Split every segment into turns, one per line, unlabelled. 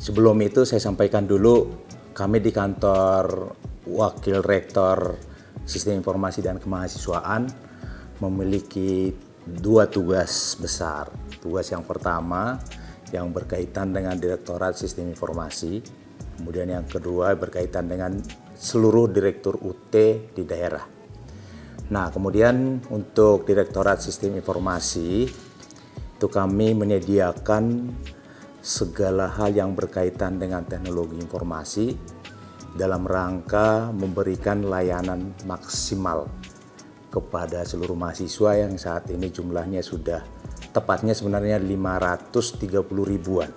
Sebelum itu saya sampaikan dulu, kami di kantor Wakil Rektor Sistem Informasi dan Kemahasiswaan memiliki dua tugas besar. Tugas yang pertama yang berkaitan dengan Direktorat Sistem Informasi, kemudian yang kedua berkaitan dengan seluruh Direktur UT di daerah. Nah, kemudian untuk Direktorat Sistem Informasi itu kami menyediakan segala hal yang berkaitan dengan teknologi informasi dalam rangka memberikan layanan maksimal kepada seluruh mahasiswa yang saat ini jumlahnya sudah tepatnya sebenarnya 530 ribuan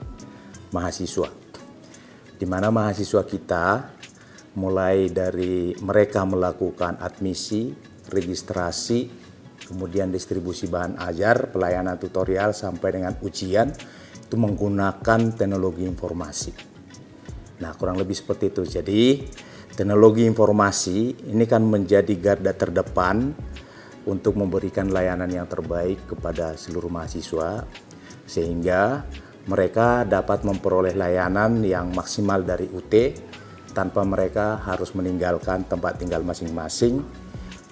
mahasiswa. Di mana mahasiswa kita mulai dari mereka melakukan admisi, registrasi, kemudian distribusi bahan ajar, pelayanan tutorial sampai dengan ujian itu menggunakan teknologi informasi. Nah, kurang lebih seperti itu. Jadi, teknologi informasi ini kan menjadi garda terdepan untuk memberikan layanan yang terbaik kepada seluruh mahasiswa sehingga mereka dapat memperoleh layanan yang maksimal dari UT tanpa mereka harus meninggalkan tempat tinggal masing-masing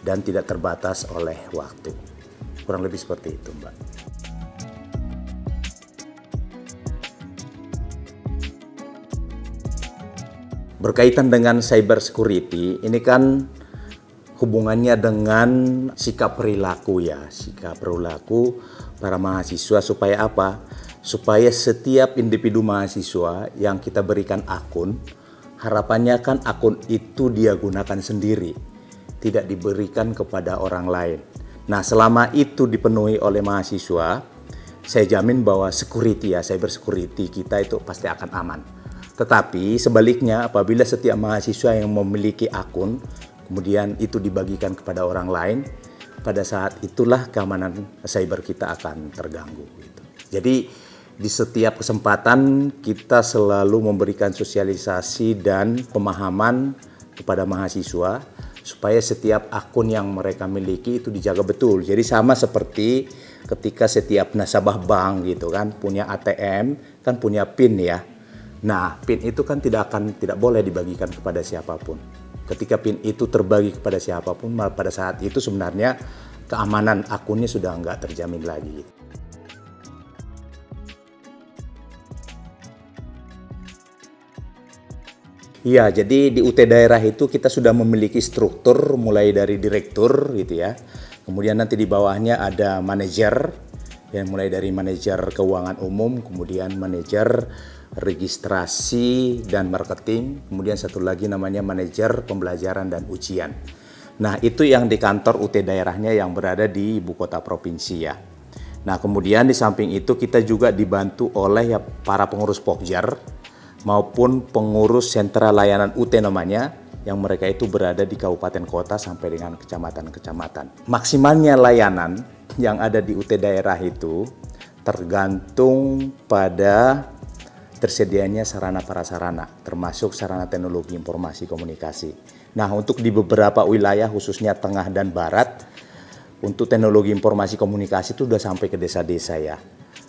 dan tidak terbatas oleh waktu. Kurang lebih seperti itu, Mbak. Berkaitan dengan cyber security, ini kan hubungannya dengan sikap perilaku ya, sikap perilaku para mahasiswa supaya apa? Supaya setiap individu mahasiswa yang kita berikan akun, harapannya kan akun itu dia gunakan sendiri, tidak diberikan kepada orang lain. Nah, selama itu dipenuhi oleh mahasiswa, saya jamin bahwa security ya, cyber security kita itu pasti akan aman. Tetapi sebaliknya apabila setiap mahasiswa yang memiliki akun kemudian itu dibagikan kepada orang lain, pada saat itulah keamanan cyber kita akan terganggu gitu. Jadi di setiap kesempatan kita selalu memberikan sosialisasi dan pemahaman kepada mahasiswa supaya setiap akun yang mereka miliki itu dijaga betul. Jadi sama seperti ketika setiap nasabah bank gitu kan punya ATM kan punya PIN ya. Nah, PIN itu kan tidak boleh dibagikan kepada siapapun. Ketika PIN itu terbagi kepada siapapun, pada saat itu sebenarnya keamanan akunnya sudah nggak terjamin lagi. Iya, jadi di UT daerah itu kita sudah memiliki struktur mulai dari direktur gitu ya. Kemudian nanti di bawahnya ada manajer, yang mulai dari manajer keuangan umum, kemudian manajer registrasi dan marketing, kemudian satu lagi namanya manajer pembelajaran dan ujian. Nah, itu yang di kantor UT daerahnya yang berada di ibu kota provinsi ya. Nah, kemudian di samping itu kita juga dibantu oleh ya para pengurus Pokjar maupun pengurus sentra layanan UT namanya yang mereka itu berada di kabupaten kota sampai dengan kecamatan-kecamatan. Maksimalnya layanan yang ada di UT daerah itu tergantung pada tersedianya sarana prasarana, termasuk sarana teknologi informasi komunikasi. Nah, untuk di beberapa wilayah khususnya tengah dan barat, untuk teknologi informasi komunikasi itu sudah sampai ke desa-desa ya.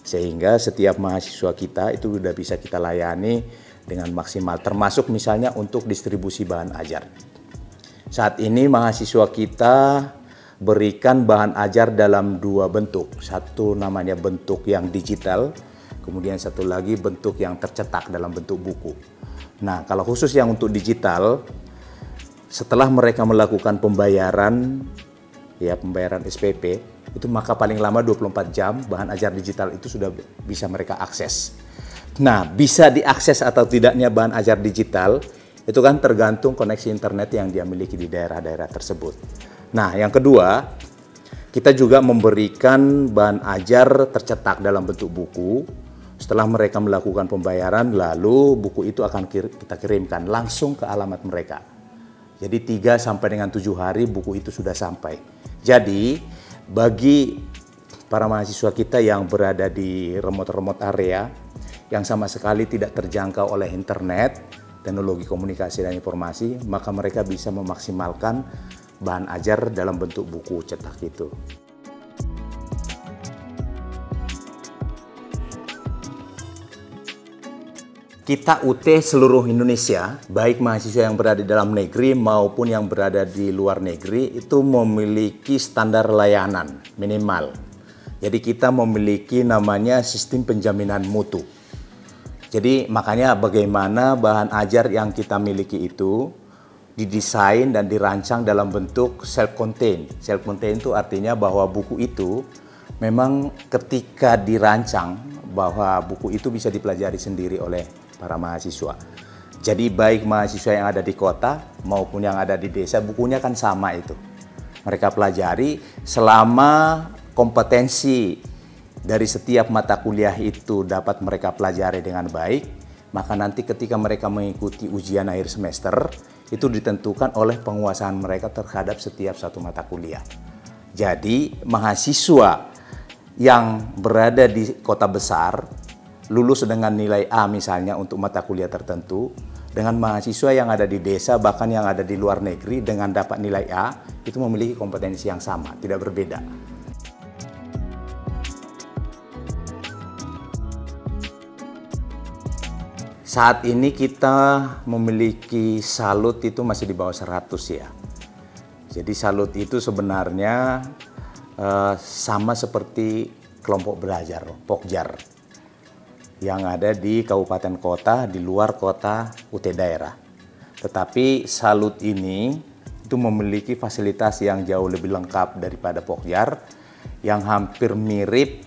Sehingga setiap mahasiswa kita itu sudah bisa kita layani dengan maksimal, termasuk misalnya untuk distribusi bahan ajar. Saat ini mahasiswa kita berikan bahan ajar dalam dua bentuk. Satu namanya bentuk yang digital, kemudian satu lagi bentuk yang tercetak dalam bentuk buku. Nah, kalau khusus yang untuk digital, setelah mereka melakukan pembayaran SPP, itu maka paling lama 24 jam bahan ajar digital itu sudah bisa mereka akses. Nah, bisa diakses atau tidaknya bahan ajar digital, itu kan tergantung koneksi internet yang dia miliki di daerah-daerah tersebut. Nah, yang kedua, kita juga memberikan bahan ajar tercetak dalam bentuk buku. Setelah mereka melakukan pembayaran, lalu buku itu akan kita kirimkan langsung ke alamat mereka. Jadi 3 sampai dengan 7 hari buku itu sudah sampai. Jadi bagi para mahasiswa kita yang berada di remote area yang sama sekali tidak terjangkau oleh internet, teknologi komunikasi dan informasi, maka mereka bisa memaksimalkan bahan ajar dalam bentuk buku cetak itu. Kita UT seluruh Indonesia, baik mahasiswa yang berada di dalam negeri maupun yang berada di luar negeri, itu memiliki standar layanan minimal. Jadi kita memiliki namanya sistem penjaminan mutu. Jadi makanya bagaimana bahan ajar yang kita miliki itu didesain dan dirancang dalam bentuk self-contained. Self-contained itu artinya bahwa buku itu memang ketika dirancang bahwa buku itu bisa dipelajari sendiri oleh para mahasiswa. Jadi baik mahasiswa yang ada di kota maupun yang ada di desa, bukunya kan sama itu. Mereka pelajari selama kompetensi dari setiap mata kuliah itu dapat mereka pelajari dengan baik, maka nanti ketika mereka mengikuti ujian akhir semester, itu ditentukan oleh penguasaan mereka terhadap setiap satu mata kuliah. Jadi mahasiswa yang berada di kota besar lulus dengan nilai A misalnya untuk mata kuliah tertentu, dengan mahasiswa yang ada di desa bahkan yang ada di luar negeri dengan dapat nilai A itu memiliki kompetensi yang sama, tidak berbeda. Saat ini kita memiliki salut itu masih di bawah 100 ya. Jadi salut itu sebenarnya sama seperti kelompok belajar, Pokjar, yang ada di kabupaten kota, di luar kota UT daerah. Tetapi salut ini itu memiliki fasilitas yang jauh lebih lengkap daripada Pokjar, yang hampir mirip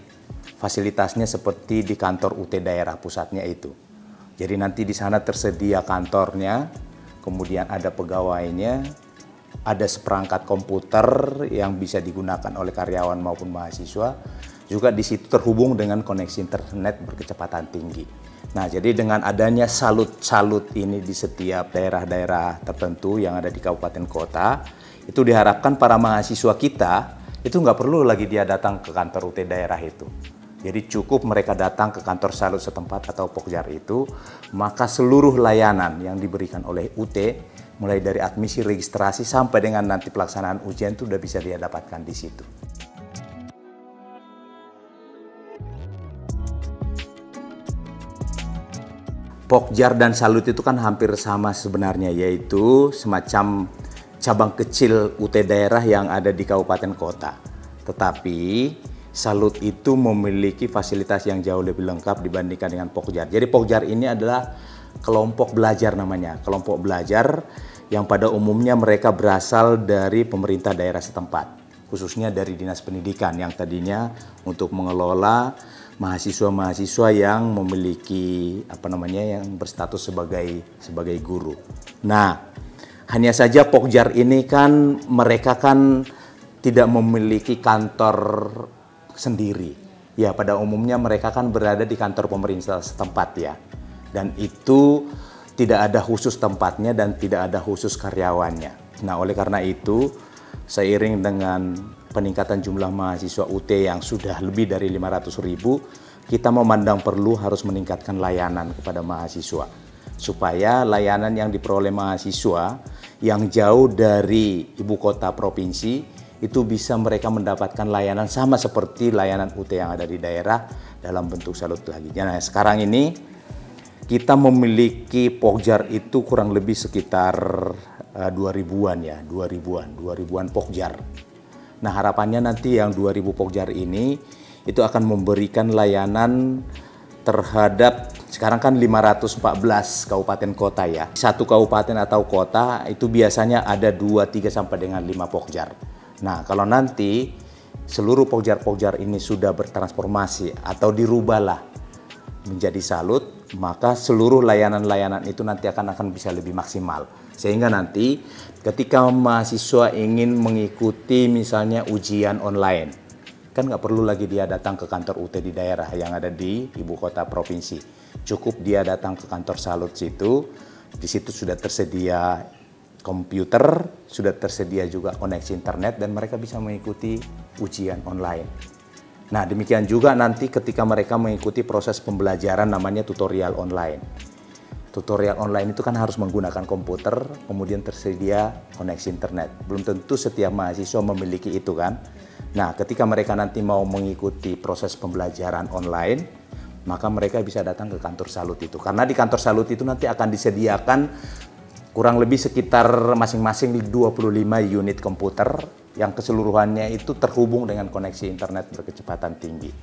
fasilitasnya seperti di kantor UT daerah pusatnya itu. Jadi nanti di sana tersedia kantornya, kemudian ada pegawainya, ada seperangkat komputer yang bisa digunakan oleh karyawan maupun mahasiswa. Juga di situ terhubung dengan koneksi internet berkecepatan tinggi. Nah, jadi dengan adanya salut-salut ini di setiap daerah-daerah tertentu yang ada di kabupaten kota, itu diharapkan para mahasiswa kita itu nggak perlu lagi dia datang ke kantor UT daerah itu. Jadi cukup mereka datang ke kantor salut setempat atau Pokjar itu, maka seluruh layanan yang diberikan oleh UT, mulai dari admisi, registrasi, sampai dengan nanti pelaksanaan ujian itu sudah bisa dia dapatkan di situ. Pokjar dan salut itu kan hampir sama sebenarnya, yaitu semacam cabang kecil UT daerah yang ada di kabupaten kota. Tetapi salut itu memiliki fasilitas yang jauh lebih lengkap dibandingkan dengan Pokjar. Jadi Pokjar ini adalah kelompok belajar namanya, kelompok belajar yang pada umumnya mereka berasal dari pemerintah daerah setempat, khususnya dari Dinas Pendidikan yang tadinya untuk mengelola mahasiswa-mahasiswa yang memiliki yang berstatus sebagai guru. Nah, hanya saja Pokjar ini kan mereka kan tidak memiliki kantor sendiri. Ya, pada umumnya mereka kan berada di kantor pemerintah setempat ya. Dan itu tidak ada khusus tempatnya dan tidak ada khusus karyawannya. Nah, oleh karena itu, seiring dengan peningkatan jumlah mahasiswa UT yang sudah lebih dari 500.000, kita memandang perlu harus meningkatkan layanan kepada mahasiswa. Supaya layanan yang diperoleh mahasiswa yang jauh dari ibu kota provinsi, itu bisa mereka mendapatkan layanan sama seperti layanan UT yang ada di daerah dalam bentuk salut lagi. Nah, sekarang ini kita memiliki Pokjar itu kurang lebih sekitar 2000-an ya, 2000-an Pokjar. Nah, harapannya nanti yang 2000 Pokjar ini itu akan memberikan layanan terhadap, sekarang kan 514 kabupaten kota ya. Satu kabupaten atau kota itu biasanya ada 2, 3 sampai dengan 5 Pokjar. Nah, kalau nanti seluruh Pokjar-Pokjar ini sudah bertransformasi atau dirubahlah menjadi salut, maka seluruh layanan-layanan itu nanti akan bisa lebih maksimal. Sehingga nanti ketika mahasiswa ingin mengikuti misalnya ujian online, kan nggak perlu lagi dia datang ke kantor UT di daerah yang ada di ibu kota provinsi. Cukup dia datang ke kantor salut situ, di situ sudah tersedia komputer, sudah tersedia juga koneksi internet dan mereka bisa mengikuti ujian online. Nah, demikian juga nanti ketika mereka mengikuti proses pembelajaran namanya tutorial online. Tutorial online itu kan harus menggunakan komputer, kemudian tersedia koneksi internet. Belum tentu setiap mahasiswa memiliki itu kan. Nah, ketika mereka nanti mau mengikuti proses pembelajaran online, maka mereka bisa datang ke kantor Salut itu. Karena di kantor Salut itu nanti akan disediakan kurang lebih sekitar masing-masing 25 unit komputer yang keseluruhannya itu terhubung dengan koneksi internet berkecepatan tinggi.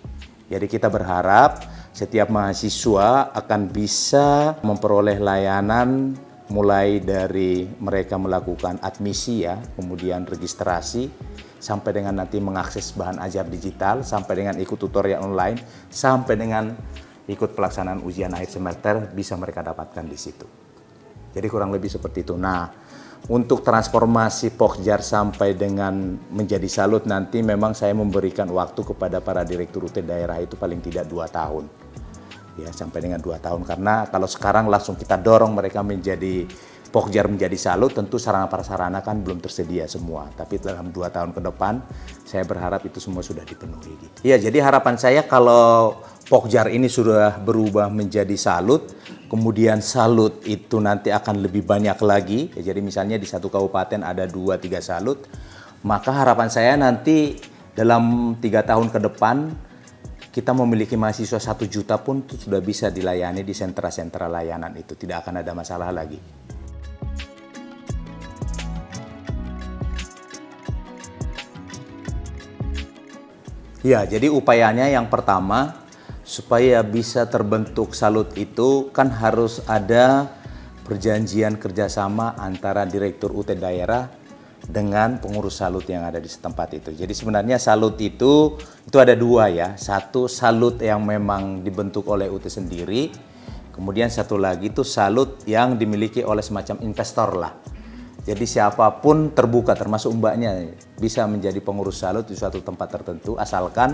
Jadi kita berharap setiap mahasiswa akan bisa memperoleh layanan mulai dari mereka melakukan admisi ya, kemudian registrasi, sampai dengan nanti mengakses bahan ajar digital, sampai dengan ikut tutorial online, sampai dengan ikut pelaksanaan ujian akhir semester bisa mereka dapatkan di situ. Jadi kurang lebih seperti itu. Nah, untuk transformasi Pokjar sampai dengan menjadi Salut nanti memang saya memberikan waktu kepada para direktur UT daerah itu paling tidak 2 tahun. Ya, sampai dengan 2 tahun. Karena kalau sekarang langsung kita dorong mereka menjadi Pokjar menjadi Salut, tentu sarana prasarana kan belum tersedia semua. Tapi dalam 2 tahun ke depan, saya berharap itu semua sudah dipenuhi. Gitu. Ya, jadi harapan saya kalau Pokjar ini sudah berubah menjadi Salut, kemudian Salut itu nanti akan lebih banyak lagi. Ya, jadi misalnya di satu kabupaten ada 2-3 Salut, maka harapan saya nanti dalam 3 tahun ke depan, kita memiliki mahasiswa 1 juta pun itu sudah bisa dilayani di sentra-sentra layanan itu. Tidak akan ada masalah lagi. Ya, jadi upayanya yang pertama, supaya bisa terbentuk Salut itu kan harus ada perjanjian kerjasama antara direktur UT daerah dengan pengurus Salut yang ada di setempat itu. Jadi sebenarnya Salut itu ada 2 ya. Satu Salut yang memang dibentuk oleh UT sendiri, kemudian satu lagi itu Salut yang dimiliki oleh semacam investor lah. Jadi siapapun terbuka, termasuk mbaknya, bisa menjadi pengurus Salut di suatu tempat tertentu, asalkan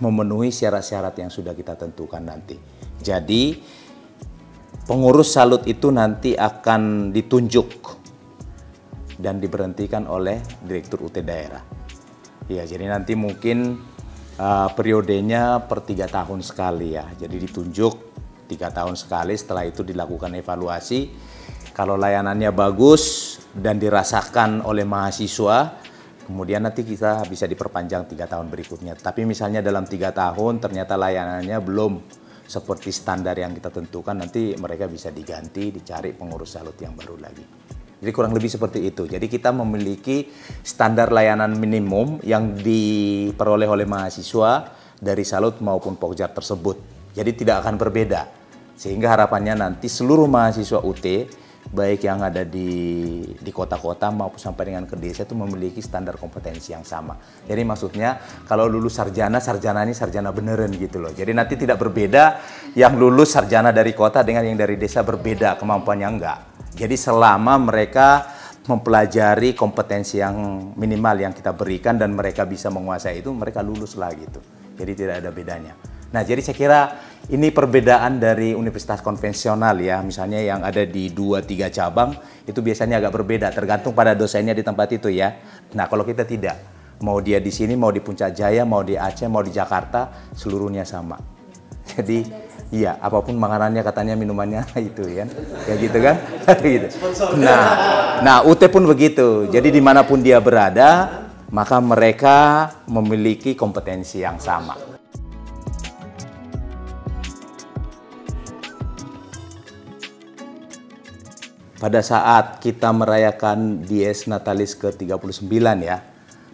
memenuhi syarat-syarat yang sudah kita tentukan nanti. Jadi pengurus Salut itu nanti akan ditunjuk dan diberhentikan oleh direktur UT daerah. Ya, jadi nanti mungkin periodenya per 3 tahun sekali ya. Jadi ditunjuk 3 tahun sekali, setelah itu dilakukan evaluasi. Kalau layanannya bagus dan dirasakan oleh mahasiswa, kemudian nanti kita bisa diperpanjang 3 tahun berikutnya. Tapi misalnya dalam 3 tahun ternyata layanannya belum seperti standar yang kita tentukan, nanti mereka bisa diganti, dicari pengurus Salut yang baru lagi. Jadi kurang lebih seperti itu. Jadi kita memiliki standar layanan minimum yang diperoleh oleh mahasiswa dari Salut maupun Pokjar tersebut. Jadi tidak akan berbeda. Sehingga harapannya nanti seluruh mahasiswa UT, baik yang ada di kota-kota maupun sampai dengan ke desa itu memiliki standar kompetensi yang sama. Jadi maksudnya kalau lulus sarjana, sarjana ini sarjana beneran gitu loh. Jadi nanti tidak berbeda yang lulus sarjana dari kota dengan yang dari desa, berbeda kemampuannya, enggak. Jadi selama mereka mempelajari kompetensi yang minimal yang kita berikan dan mereka bisa menguasai itu, mereka lulus lah gitu. Jadi tidak ada bedanya. Nah, jadi saya kira ini perbedaan dari universitas konvensional ya, misalnya yang ada di 2-3 cabang, itu biasanya agak berbeda, tergantung pada dosennya di tempat itu ya. Nah, kalau kita tidak, mau dia di sini, mau di Puncak Jaya, mau di Aceh, mau di Jakarta, seluruhnya sama. Jadi, iya, apapun makanannya katanya minumannya itu ya, ya gitu kan? Gitu. Nah, UT pun begitu, jadi dimanapun dia berada, maka mereka memiliki kompetensi yang sama. Pada saat kita merayakan Dies Natalis ke-39 ya,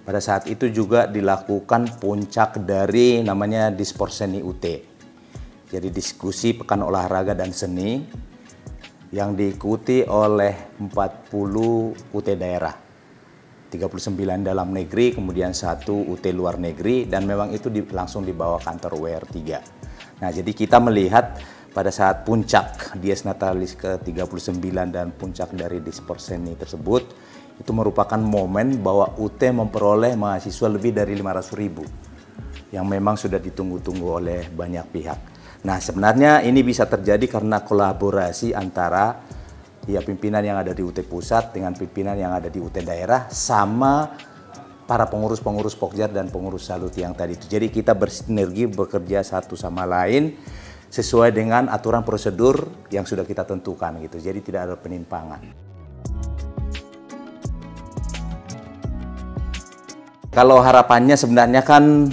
pada saat itu juga dilakukan puncak dari namanya Disporseni UT. Jadi diskusi pekan olahraga dan seni yang diikuti oleh 40 UT daerah. 39 dalam negeri, kemudian 1 UT luar negeri, dan memang itu langsung dibawa kantor WR3. Nah, jadi kita melihat pada saat puncak Dies Natalis ke-39 dan puncak dari Disporseni tersebut, itu merupakan momen bahwa UT memperoleh mahasiswa lebih dari 500.000 yang memang sudah ditunggu-tunggu oleh banyak pihak. Nah, sebenarnya ini bisa terjadi karena kolaborasi antara ya pimpinan yang ada di UT pusat dengan pimpinan yang ada di UT daerah sama para pengurus-pengurus Pokjar dan pengurus Salut yang tadi itu. Jadi kita bersinergi, bekerja satu sama lain sesuai dengan aturan prosedur yang sudah kita tentukan gitu. Jadi tidak ada penyimpangan. Kalau harapannya sebenarnya kan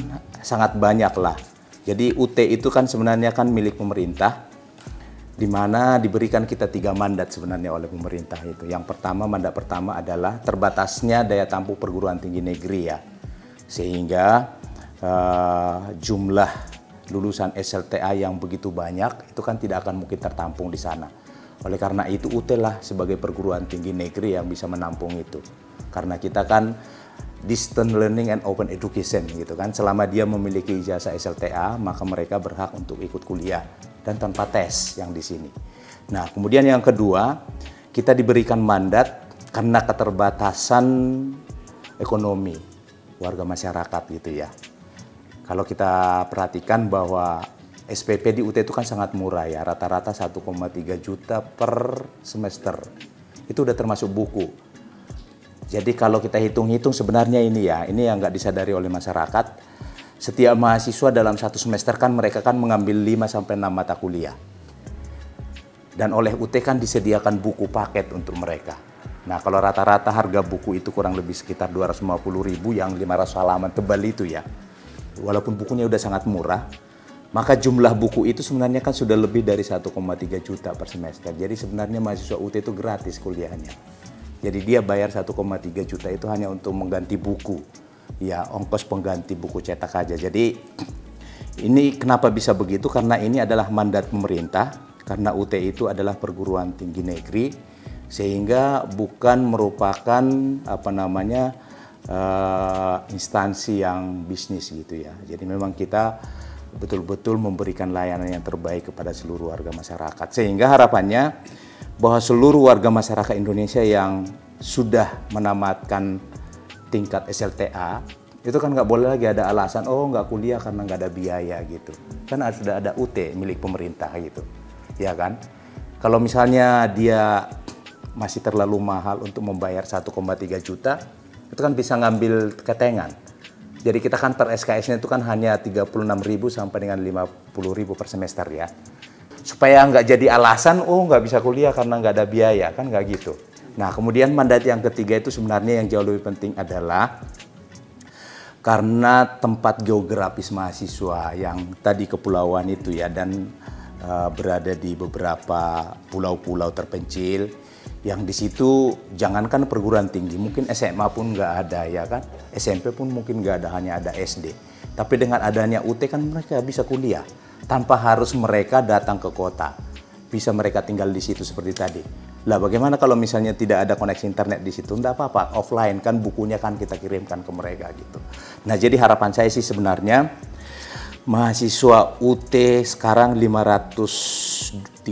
sangat banyak lah. Jadi UT itu kan sebenarnya kan milik pemerintah, di mana diberikan kita 3 mandat sebenarnya oleh pemerintah itu. Yang pertama, mandat pertama adalah terbatasnya daya tampung perguruan tinggi negeri ya. Sehingga jumlah lulusan SLTA yang begitu banyak itu kan tidak akan mungkin tertampung di sana. Oleh karena itu UT lah sebagai perguruan tinggi negeri yang bisa menampung itu. Karena kita kan distance learning and open education gitu kan. Selama dia memiliki ijazah SLTA, maka mereka berhak untuk ikut kuliah dan tanpa tes yang di sini. Nah, kemudian yang kedua, kita diberikan mandat karena keterbatasan ekonomi warga masyarakat gitu ya. Kalau kita perhatikan bahwa SPP di UT itu kan sangat murah ya, rata-rata 1,3 juta per semester. Itu udah termasuk buku. Jadi kalau kita hitung-hitung sebenarnya ini ya, ini yang nggak disadari oleh masyarakat. Setiap mahasiswa dalam 1 semester kan mereka kan mengambil 5-6 mata kuliah. Dan oleh UT kan disediakan buku paket untuk mereka. Nah kalau rata-rata harga buku itu kurang lebih sekitar 250.000 yang 500 halaman tebal itu ya. Walaupun bukunya udah sangat murah, maka jumlah buku itu sebenarnya kan sudah lebih dari 1,3 juta per semester. Jadi sebenarnya mahasiswa UT itu gratis kuliahnya. Jadi dia bayar 1,3 juta itu hanya untuk mengganti buku. Ya, ongkos pengganti buku cetak aja. Jadi ini kenapa bisa begitu? Karena ini adalah mandat pemerintah. Karena UT itu adalah perguruan tinggi negeri, sehingga bukan merupakan instansi yang bisnis gitu ya. Jadi memang kita betul-betul memberikan layanan yang terbaik kepada seluruh warga masyarakat. Sehingga harapannya bahwa seluruh warga masyarakat Indonesia yang sudah menamatkan tingkat SLTA, itu kan nggak boleh lagi ada alasan, oh nggak kuliah karena nggak ada biaya gitu. Kan sudah ada UT milik pemerintah gitu, ya kan? Kalau misalnya dia masih terlalu mahal untuk membayar 1,3 juta, itu kan bisa ngambil ketengan. Jadi kita kan per SKS-nya itu kan hanya 36.000 sampai dengan 50.000 per semester ya. Supaya nggak jadi alasan, oh nggak bisa kuliah karena nggak ada biaya, kan nggak gitu. Nah kemudian mandat yang ketiga itu sebenarnya yang jauh lebih penting adalah karena tempat geografis mahasiswa yang tadi kepulauan itu ya, dan berada di beberapa pulau-pulau terpencil, yang di situ jangankan perguruan tinggi, mungkin SMA pun nggak ada ya kan, SMP pun mungkin nggak ada, hanya ada SD. Tapi dengan adanya UT kan mereka bisa kuliah tanpa harus mereka datang ke kota, bisa mereka tinggal di situ seperti tadi. Lah bagaimana kalau misalnya tidak ada koneksi internet di situ? Nggak apa-apa, offline kan bukunya kan kita kirimkan ke mereka gitu. Nah jadi harapan saya sih sebenarnya mahasiswa UT sekarang 530.000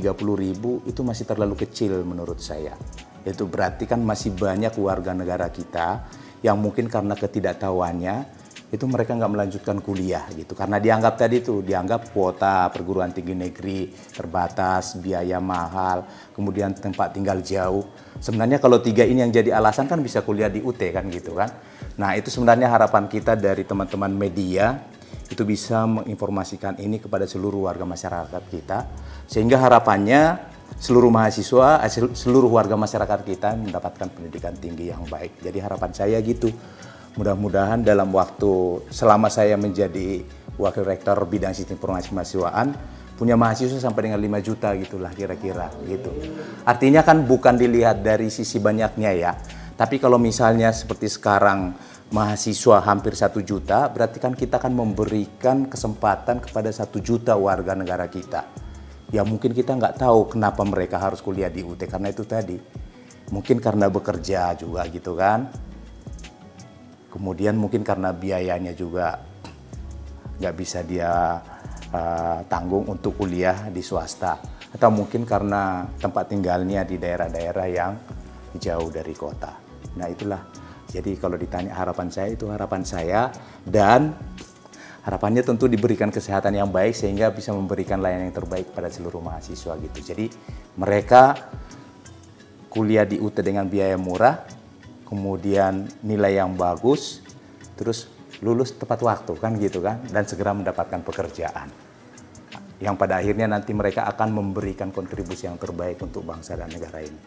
itu masih terlalu kecil menurut saya. Itu berarti kan masih banyak warga negara kita yang mungkin karena ketidaktahuannya itu mereka nggak melanjutkan kuliah gitu. Karena dianggap tadi tuh, dianggap kuota perguruan tinggi negeri terbatas, biaya mahal, kemudian tempat tinggal jauh. Sebenarnya kalau 3 ini yang jadi alasan kan bisa kuliah di UT kan gitu kan. Nah itu sebenarnya harapan kita dari teman-teman media, itu bisa menginformasikan ini kepada seluruh warga masyarakat kita, sehingga harapannya seluruh mahasiswa, seluruh warga masyarakat kita mendapatkan pendidikan tinggi yang baik. Jadi harapan saya gitu, mudah-mudahan dalam waktu selama saya menjadi Wakil Rektor Bidang Sistem Informasi Mahasiswaan, punya mahasiswa sampai dengan 5 juta gitulah kira-kira gitu. Artinya kan bukan dilihat dari sisi banyaknya ya, tapi kalau misalnya seperti sekarang mahasiswa hampir 1 juta, berarti kan kita akan memberikan kesempatan kepada 1 juta warga negara kita. Ya mungkin kita nggak tahu kenapa mereka harus kuliah di UT, karena itu tadi. Mungkin karena bekerja juga gitu kan. Kemudian mungkin karena biayanya juga nggak bisa dia tanggung untuk kuliah di swasta. Atau mungkin karena tempat tinggalnya di daerah-daerah yang jauh dari kota. Nah itulah. Jadi kalau ditanya harapan saya, itu harapan saya, dan harapannya tentu diberikan kesehatan yang baik sehingga bisa memberikan layanan yang terbaik pada seluruh mahasiswa gitu. Jadi mereka kuliah di UT dengan biaya murah, kemudian nilai yang bagus, terus lulus tepat waktu kan gitu kan, dan segera mendapatkan pekerjaan. Yang pada akhirnya nanti mereka akan memberikan kontribusi yang terbaik untuk bangsa dan negara ini.